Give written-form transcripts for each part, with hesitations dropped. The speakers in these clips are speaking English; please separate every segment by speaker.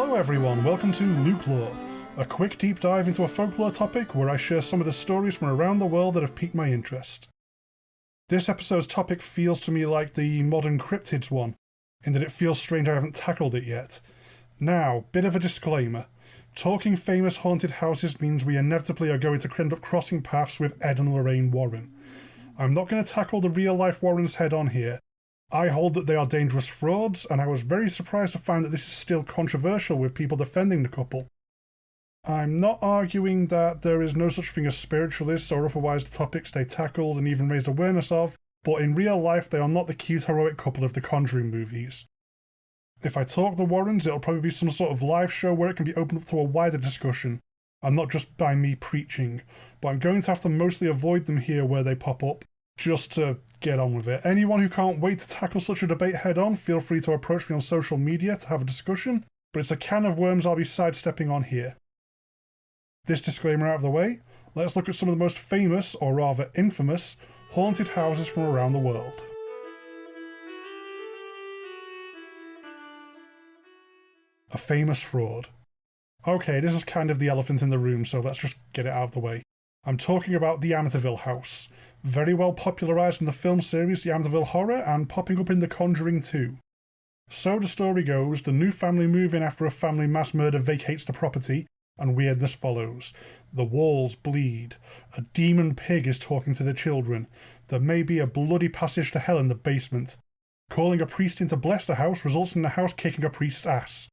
Speaker 1: Hello everyone, welcome to LukeLore, a quick deep dive into a folklore topic where I share some of the stories from around the world that have piqued my interest. This episode's topic feels to me like the modern cryptids one, in that it feels strange I haven't tackled it yet. Now, bit of a disclaimer. Talking famous haunted houses means we inevitably are going to end up crossing paths with Ed and Lorraine Warren. I'm not going to tackle the real-life Warrens head-on here. I hold that they are dangerous frauds, and I was very surprised to find that this is still controversial with people defending the couple. I'm not arguing that there is no such thing as spiritualists or otherwise the topics they tackled and even raised awareness of, but in real life they are not the cute heroic couple of the Conjuring movies. If I talk the Warrens, it'll probably be some sort of live show where it can be opened up to a wider discussion, and not just by me preaching, but I'm going to have to mostly avoid them here where they pop up, just to get on with it. Anyone who can't wait to tackle such a debate head on, feel free to approach me on social media to have a discussion, but it's a can of worms I'll be sidestepping on here. This disclaimer out of the way, let's look at some of the most famous, or rather infamous, haunted houses from around the world. A famous fraud. Okay, this is kind of the elephant in the room, so let's just get it out of the way. I'm talking about the Amityville House, very well popularised in the film series The Amityville Horror and popping up in The Conjuring 2. So the story goes, the new family move in after a family mass murder vacates the property, and weirdness follows. The walls bleed. A demon pig is talking to the children. There may be a bloody passage to hell in the basement. Calling a priest in to bless the house results in the house kicking a priest's ass.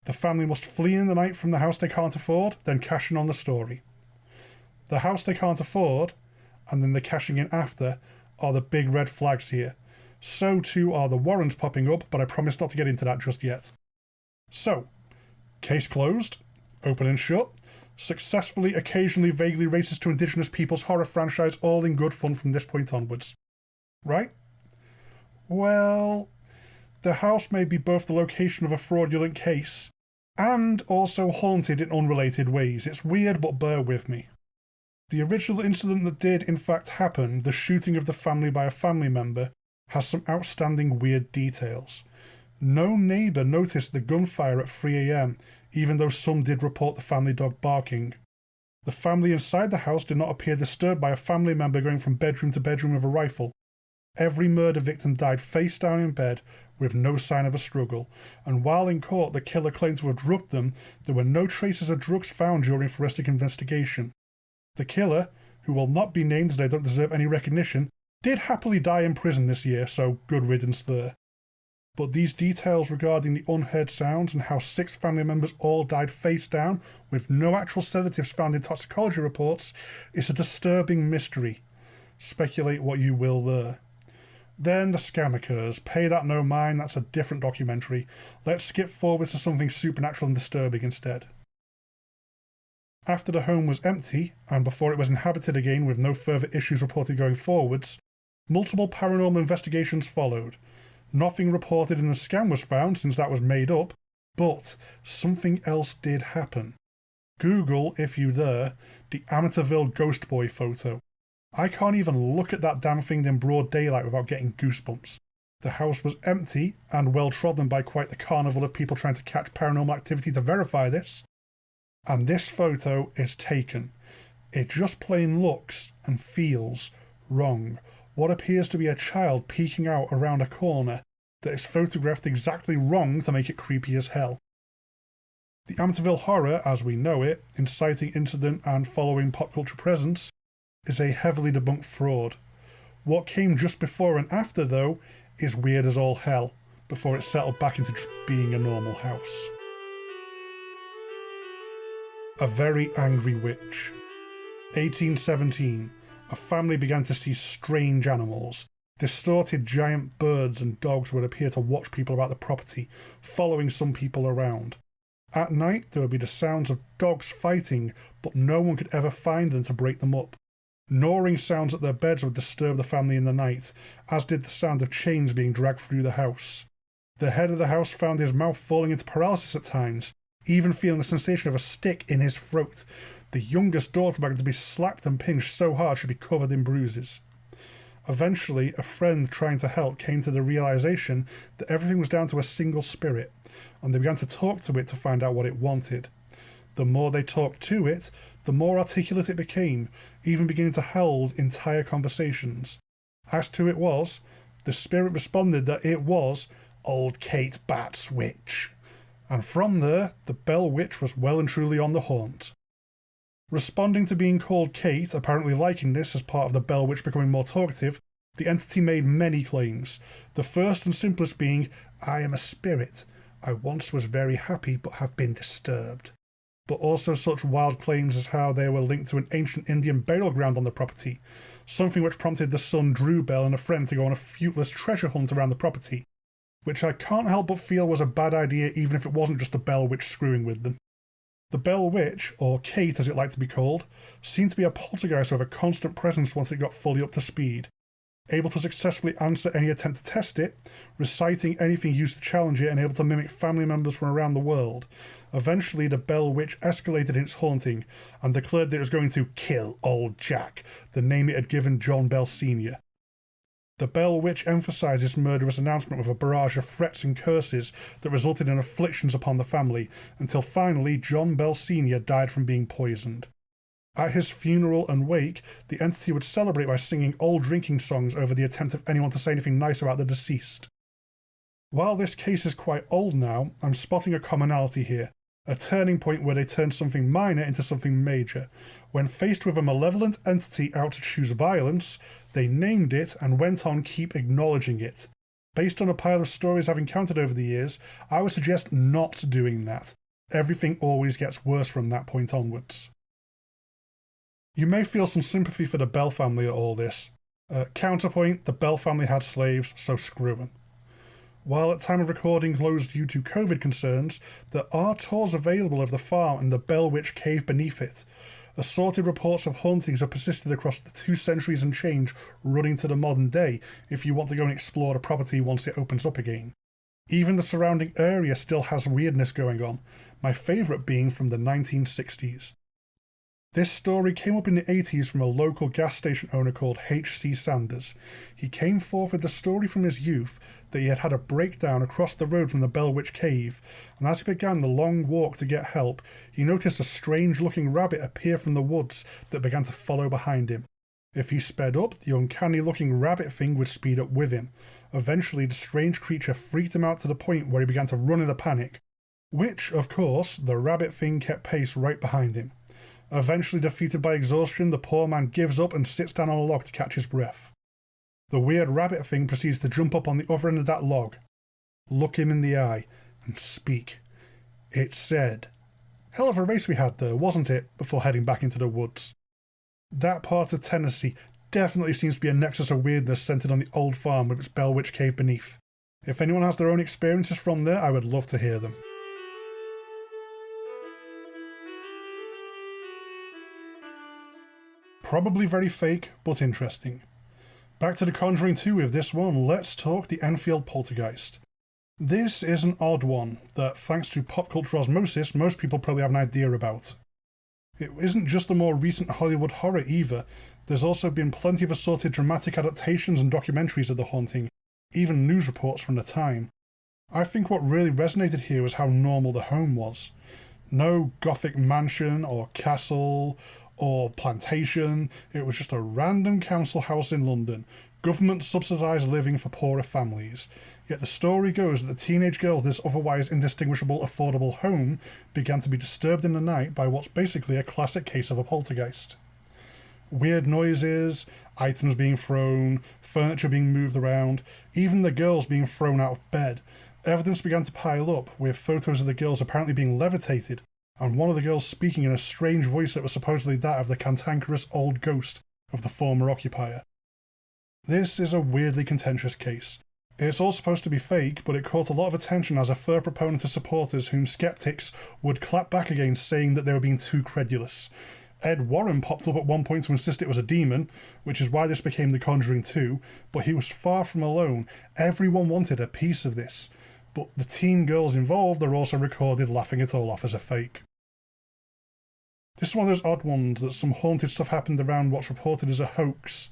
Speaker 1: The family must flee in the night from the house they can't afford, then cash in on the story. The house they can't afford, and then the cashing in after, are the big red flags here. So too are the Warrens popping up, but I promise not to get into that just yet. So, case closed, open and shut, successfully, occasionally vaguely racist to indigenous peoples horror franchise, all in good fun from this point onwards. Right? Well, the house may be both the location of a fraudulent case, and also haunted in unrelated ways. It's weird, but bear with me. The original incident that did in fact happen, the shooting of the family by a family member, has some outstanding weird details. No neighbour noticed the gunfire at 3 AM, even though some did report the family dog barking. The family inside the house did not appear disturbed by a family member going from bedroom to bedroom with a rifle. Every murder victim died face down in bed with no sign of a struggle, and while in court the killer claimed to have drugged them, there were no traces of drugs found during forensic investigation. The killer, who will not be named as they don't deserve any recognition, did happily die in prison this year, so good riddance there. But these details regarding the unheard sounds and how 6 family members all died face down with no actual sedatives found in toxicology reports is a disturbing mystery. Speculate what you will there. Then the scam occurs. Pay that no mind, that's a different documentary. Let's skip forward to something supernatural and disturbing instead. After the home was empty, and before it was inhabited again with no further issues reported going forwards, multiple paranormal investigations followed. Nothing reported in the scam was found since that was made up, but something else did happen. Google, if you dare, the Amityville Ghost Boy photo. I can't even look at that damn thing in broad daylight without getting goosebumps. The house was empty and well trodden by quite the carnival of people trying to catch paranormal activity to verify this. And this photo is taken. It just plain looks and feels wrong. What appears to be a child peeking out around a corner that is photographed exactly wrong to make it creepy as hell. The Amityville Horror, as we know it, inciting incident and following pop culture presence, is a heavily debunked fraud. What came just before and after, though, is weird as all hell, before it settled back into just being a normal house. A very angry witch. 1817. A family began to see strange animals. Distorted giant birds and dogs would appear to watch people about the property, following some people around. At night, there would be the sounds of dogs fighting, but no one could ever find them to break them up. Gnawing sounds at their beds would disturb the family in the night, as did the sound of chains being dragged through the house. The head of the house found his mouth falling into paralysis at times, even feeling the sensation of a stick in his throat. The youngest daughter began to be slapped and pinched so hard she'd be covered in bruises. Eventually, a friend trying to help came to the realization that everything was down to a single spirit, and they began to talk to it to find out what it wanted. The more they talked to it, the more articulate it became, even beginning to hold entire conversations. Asked who it was, the spirit responded that it was Old Kate Batswitch. And from there, the Bell Witch was well and truly on the haunt. Responding to being called Kate, apparently liking this as part of the Bell Witch becoming more talkative, the entity made many claims, the first and simplest being, "I am a spirit. I once was very happy but have been disturbed." But also such wild claims as how they were linked to an ancient Indian burial ground on the property, something which prompted the son Drew Bell and a friend to go on a fruitless treasure hunt around the property, which I can't help but feel was a bad idea even if it wasn't just a Bell Witch screwing with them. The Bell Witch, or Kate as it liked to be called, seemed to be a poltergeist with a constant presence once it got fully up to speed, able to successfully answer any attempt to test it, reciting anything used to challenge it, and able to mimic family members from around the world. Eventually, the Bell Witch escalated in its haunting and declared that it was going to kill Old Jack, the name it had given John Bell Sr. The Bell Witch emphasised this murderous announcement with a barrage of threats and curses that resulted in afflictions upon the family, until finally John Bell Sr. died from being poisoned. At his funeral and wake, the entity would celebrate by singing old drinking songs over the attempt of anyone to say anything nice about the deceased. While this case is quite old now, I'm spotting a commonality here, a turning point where they turned something minor into something major. When faced with a malevolent entity out to choose violence, they named it and went on keep acknowledging it. Based on a pile of stories I've encountered over the years, I would suggest not doing that. Everything always gets worse from that point onwards. You may feel some sympathy for the Bell family at all this. Counterpoint, the Bell family had slaves, so screw them. While at time of recording closed due to COVID concerns, there are tours available of the farm and the Bell Witch cave beneath it. Assorted reports of hauntings have persisted across the 2 centuries and change running to the modern day if you want to go and explore the property once it opens up again. Even the surrounding area still has weirdness going on, my favourite being from the 1960s. This story came up in the 80s from a local gas station owner called H.C. Sanders. He came forth with the story from his youth that he had had a breakdown across the road from the Bell Witch cave, and as he began the long walk to get help, he noticed a strange-looking rabbit appear from the woods that began to follow behind him. If he sped up, the uncanny-looking rabbit thing would speed up with him. Eventually, the strange creature freaked him out to the point where he began to run in a panic, which, of course, the rabbit thing kept pace right behind him. Eventually defeated by exhaustion, the poor man gives up and sits down on a log to catch his breath. The weird rabbit thing proceeds to jump up on the other end of that log, look him in the eye, and speak. It said, "Hell of a race we had there, wasn't it?" before heading back into the woods. That part of Tennessee definitely seems to be a nexus of weirdness centered on the old farm with its Bell Witch cave beneath. If anyone has their own experiences from there, I would love to hear them. Probably very fake, but interesting. Back to the Conjuring 2 with this one, let's talk the Enfield Poltergeist. This is an odd one that, thanks to pop culture osmosis, most people probably have an idea about. It isn't just a more recent Hollywood horror either, there's also been plenty of assorted dramatic adaptations and documentaries of the haunting, even news reports from the time. I think what really resonated here was how normal the home was. No gothic mansion or castle or plantation, it was just a random council house in London, government-subsidised living for poorer families. Yet the story goes that the teenage girl of this otherwise indistinguishable affordable home began to be disturbed in the night by what's basically a classic case of a poltergeist. Weird noises, items being thrown, furniture being moved around, even the girls being thrown out of bed. Evidence began to pile up, with photos of the girls apparently being levitated, and one of the girls speaking in a strange voice that was supposedly that of the cantankerous old ghost of the former occupier. This is a weirdly contentious case. It's all supposed to be fake, but it caught a lot of attention as a fair proponent of supporters whom skeptics would clap back against, saying that they were being too credulous. Ed Warren popped up at one point to insist it was a demon, which is why this became The Conjuring 2, but he was far from alone. Everyone wanted a piece of this, but the teen girls involved are also recorded laughing it all off as a fake. This is one of those odd ones that some haunted stuff happened around what's reported as a hoax,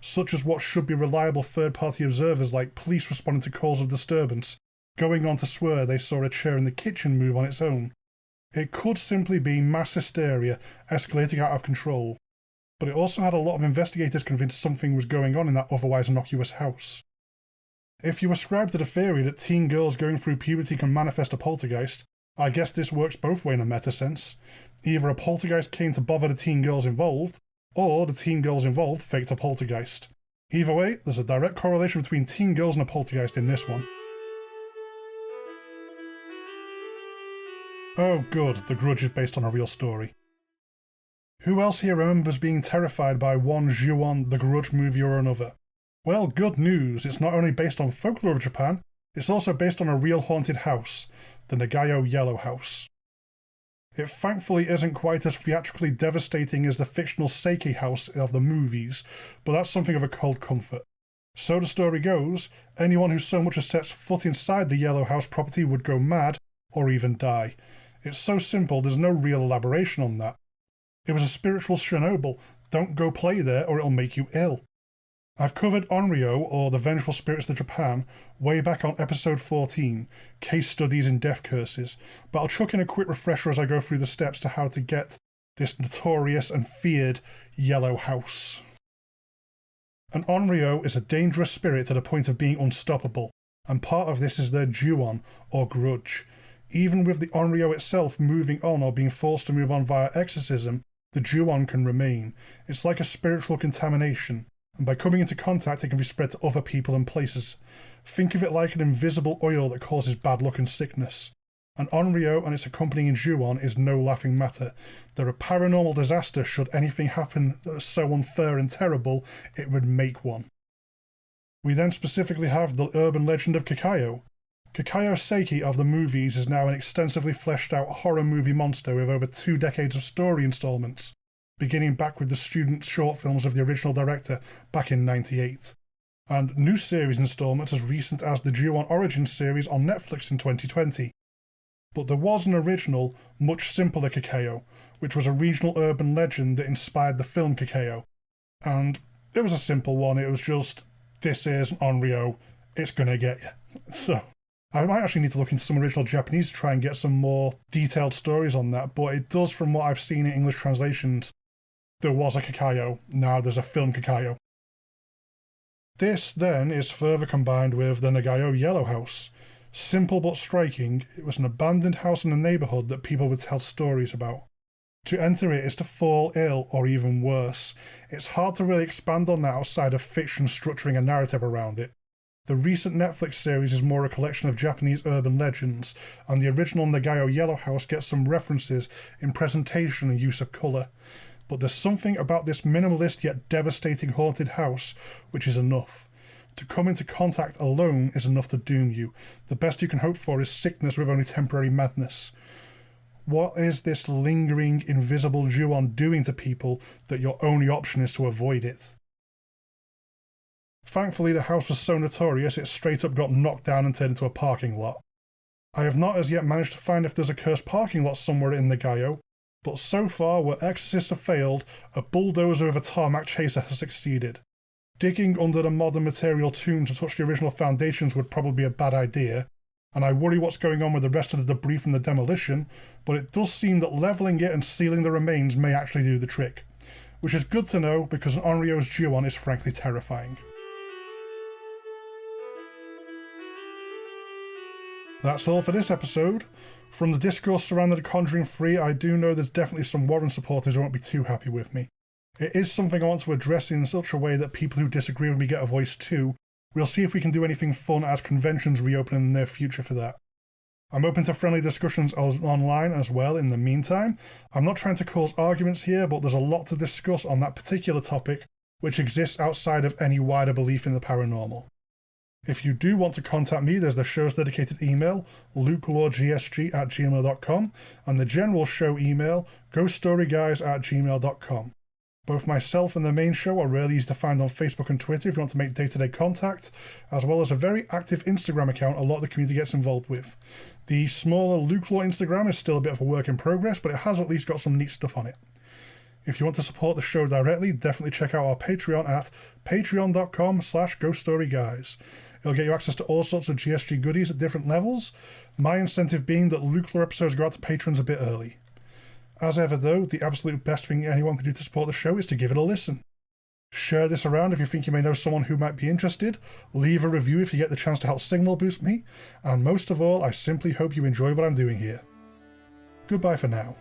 Speaker 1: such as what should be reliable third-party observers like police responding to calls of disturbance, going on to swear they saw a chair in the kitchen move on its own. It could simply be mass hysteria escalating out of control, but it also had a lot of investigators convinced something was going on in that otherwise innocuous house. If you ascribe to the theory that teen girls going through puberty can manifest a poltergeist, I guess this works both ways in a meta sense. Either a poltergeist came to bother the teen girls involved, or the teen girls involved faked a poltergeist. Either way, there's a direct correlation between teen girls and a poltergeist in this one. Oh good, The Grudge is based on a real story. Who else here remembers being terrified by one Ju-on The Grudge movie or another? Well, good news, it's not only based on folklore of Japan, it's also based on a real haunted house, the Nagayo Yellow House. It thankfully isn't quite as theatrically devastating as the fictional Seiki house of the movies, but that's something of a cold comfort. So the story goes, anyone who so much as sets foot inside the Yellow House property would go mad, or even die. It's so simple, there's no real elaboration on that. It was a spiritual Chernobyl, don't go play there or it'll make you ill. I've covered onryō, or the Vengeful Spirits of Japan, way back on episode 14, Case Studies in Death Curses, but I'll chuck in a quick refresher as I go through the steps to how to get this notorious and feared Yellow House. An onryō is a dangerous spirit to the point of being unstoppable, and part of this is their Ju-on, or grudge. Even with the onryō itself moving on or being forced to move on via exorcism, the Ju-on can remain. It's like a spiritual contamination, and by coming into contact it can be spread to other people and places. Think of it like an invisible oil that causes bad luck and sickness. An onryō and its accompanying Ju-on is no laughing matter. They're a paranormal disaster should anything happen that is so unfair and terrible it would make one. We then specifically have the urban legend of Kakayo. Kakayo Seiki of the movies is now an extensively fleshed out horror movie monster with over 2 decades of story installments, beginning back with the student short films of the original director back in '98, and new series installments as recent as the Ju-on Origins series on Netflix in 2020. But there was an original, much simpler Kakayo, which was a regional urban legend that inspired the film Kakayo. And it was a simple one, it was just, this is onryō, it's gonna get you. So, I might actually need to look into some original Japanese to try and get some more detailed stories on that, but it does, from what I've seen in English translations, there was a Kakayo, now there's a film Kakayo. This, then, is further combined with the Nagayo Yellow House. Simple but striking, it was an abandoned house in a neighbourhood that people would tell stories about. To enter it is to fall ill, or even worse. It's hard to really expand on that outside of fiction structuring a narrative around it. The recent Netflix series is more a collection of Japanese urban legends, and the original Nagayo Yellow House gets some references in presentation and use of colour. But there's something about this minimalist yet devastating haunted house which is enough. To come into contact alone is enough to doom you. The best you can hope for is sickness with only temporary madness. What is this lingering, invisible Ju-on doing to people that your only option is to avoid it? Thankfully, the house was so notorious it straight up got knocked down and turned into a parking lot. I have not as yet managed to find if there's a cursed parking lot somewhere in Nagayo, but so far, where exorcists have failed, a bulldozer with a tarmac chaser has succeeded. Digging under the modern material tomb to touch the original foundations would probably be a bad idea, and I worry what's going on with the rest of the debris from the demolition, but it does seem that levelling it and sealing the remains may actually do the trick, which is good to know because an onryō's Ju-on is frankly terrifying. That's all for this episode. From the discourse surrounding the Conjuring 3, I do know there's definitely some Warren supporters who won't be too happy with me. It is something I want to address in such a way that people who disagree with me get a voice too. We'll see if we can do anything fun as conventions reopen in the near future for that. I'm open to friendly discussions online as well in the meantime. I'm not trying to cause arguments here, but there's a lot to discuss on that particular topic which exists outside of any wider belief in the paranormal. If you do want to contact me, there's the show's dedicated email, LukeLoreGSG@gmail.com, and the general show email, ghoststoryguys@gmail.com. Both myself and the main show are really easy to find on Facebook and Twitter if you want to make day-to-day contact, as well as a very active Instagram account a lot of the community gets involved with. The smaller LukeLore Instagram is still a bit of a work in progress, but it has at least got some neat stuff on it. If you want to support the show directly, definitely check out our Patreon at patreon.com/ghoststoryguys. It'll get you access to all sorts of GSG goodies at different levels, my incentive being that LukeLore episodes go out to patrons a bit early. As ever though, the absolute best thing anyone can do to support the show is to give it a listen. Share this around if you think you may know someone who might be interested, leave a review if you get the chance to help signal boost me, and most of all, I simply hope you enjoy what I'm doing here. Goodbye for now.